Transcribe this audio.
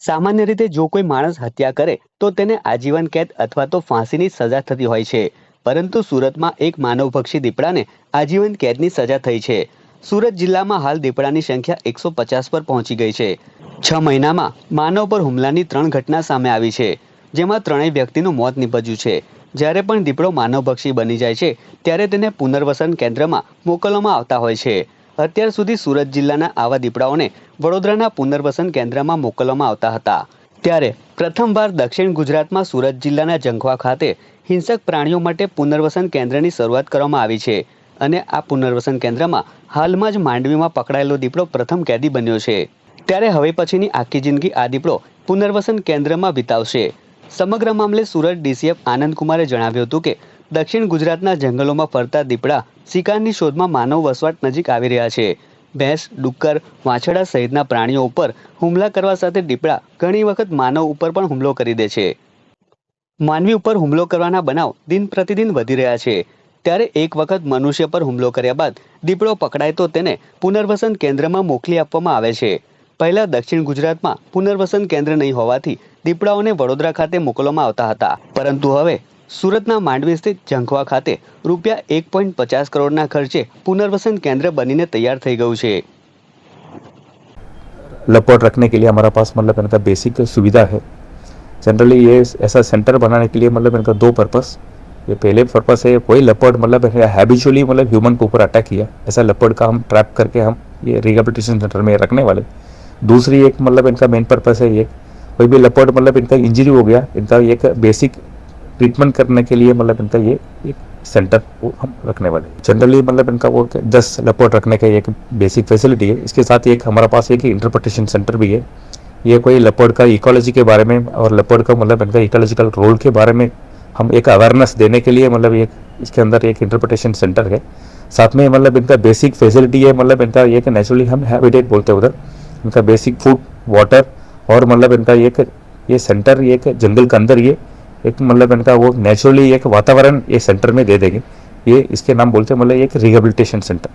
સામાન્ય રીતે જો કોઈ માણસ હત્યા કરે તો તેને આજીવન કેદ અથવા તો ફાંસીની સજા થતી હોય છે, પરંતુ સુરતમાં એક માનવભક્ષી દીપડાને આજીવન કેદની સજા થઈ છે। સુરત જિલ્લામાં હાલ દીપડાની સંખ્યા 150 પર પહોંચી ગઈ છે। 6 મહિનામાં માનવ પર હુમલાની 3 ઘટના સામે આવી છે, જેમાં ત્રણેય વ્યક્તિનું મોત નીપજ્યું છે। જ્યારે પણ દીપડો માનવભક્ષી બની જાય છે ત્યારે તેને પુનર્વસન કેન્દ્રમાં મોકલવામાં આવતા હોય છે। અત્યાર સુધી સુરત જિલ્લાના આવા દીપડાઓને વડોદરાના પુનર્વસન કેન્દ્રમાં મોકલવામાં આવતા હતા, ત્યારે પ્રથમવાર દક્ષિણ ગુજરાતમાં સુરત જિલ્લાના જંખવા ખાતે હિંસક પ્રાણીઓ માટે પુનર્વસન કેન્દ્રની શરૂઆત કરવામાં આવી છે અને આ પુનર્વસન કેન્દ્રમાં હાલમાં જ માંડવીમાં પકડાયેલો દીપડો પ્રથમ કેદી બન્યો છે। ત્યારે હવે પછીની આખી જિંદગી આ દીપડો પુનર્વસન કેન્દ્રમાં વિતાવશે। સમગ્ર મામલે સુરત ડીસીએફ આનંદકુમારે જણાવ્યું હતું કે દક્ષિણ ગુજરાતના જંગલોમાં ફરતા દીપડા શિકારની શોધમાં માનવ વસવાટ નજીક આવી રહ્યા છે। ભેંસ, ડુક્કર, વાછરડા સહિતના પ્રાણીઓ ઉપર હુમલા કરવા સાથે દીપડા ઘણી વખત માનવ ઉપર પણ હુમલો કરી દે છે। માનવી ઉપર હુમલો કરવાના બનાવ દિન પ્રતિદિન વધી રહ્યા છે, ત્યારે એક વખત મનુષ્ય પર હુમલો કર્યા બાદ દીપડો પકડાય તો તેને પુનર્વસન કેન્દ્રમાં મોકલી આપવામાં આવે છે। પહેલા દક્ષિણ ગુજરાતમાં પુનર્વસન કેન્દ્ર નહીં હોવાથી દીપડાઓને વડોદરા ખાતે મોકલવામાં આવતા હતા, પરંતુ હવે સુરતના માંડવી સ્થિત જંખવા ખાતે રૂપિયા 1.50 કરોડના ખર્ચે પુનર્वसन केंद्र बनीने तैयार થઈ ગયું છે। लेपर्ड रखने के लिए हमारे पास मतलब इनका बेसिक सुविधा है। जनरली ये ऐसा सेंटर बनाने के लिए मतलब इनका दो पर्पस, ये पहले पर्पस है कोई लेपर्ड मतलब हैबिचुअली मतलब ह्यूमन के ऊपर अटैक किया, ऐसा लेपर्ड का हम ट्रैप करके हम ये रिहेबिलिटेशन सेंटर में रखने वाले। दूसरी एक मतलब इनका मेन पर्पस है ये कोई भी लेपर्ड मतलब इनका इंजरी हो गया, इनका एक बेसिक ट्रीटमेंट करने के लिए मतलब इनका ये एक सेंटर वो हम रखने वाले। जनरली मतलब इनका वो 10 लेपर्ड रखने का एक बेसिक फैसिलिटी है। इसके साथ एक हमारे पास एक इंटरप्रिटेशन सेंटर भी है। ये कोई लेपर्ड का इकोलॉजी के बारे में और लेपर्ड का मतलब इनका इकोलॉजिकल रोल के बारे में हम एक अवेयरनेस देने के लिए मतलब एक इसके अंदर एक इंटरप्रिटेशन सेंटर है। साथ में मतलब इनका बेसिक फैसिलिटी है, मतलब इनका एक नेचुरली हम हैबिटेट बोलते हैं उधर, इनका बेसिक फूड, वाटर और मतलब इनका एक ये सेंटर एक जंगल के अंदर ये एक मतलब इनका वो नेचुरली एक वातावरण ये सेंटर में दे देंगे। ये इसके नाम बोलते हैं मतलब एक रिहेबिलिटेशन सेंटर।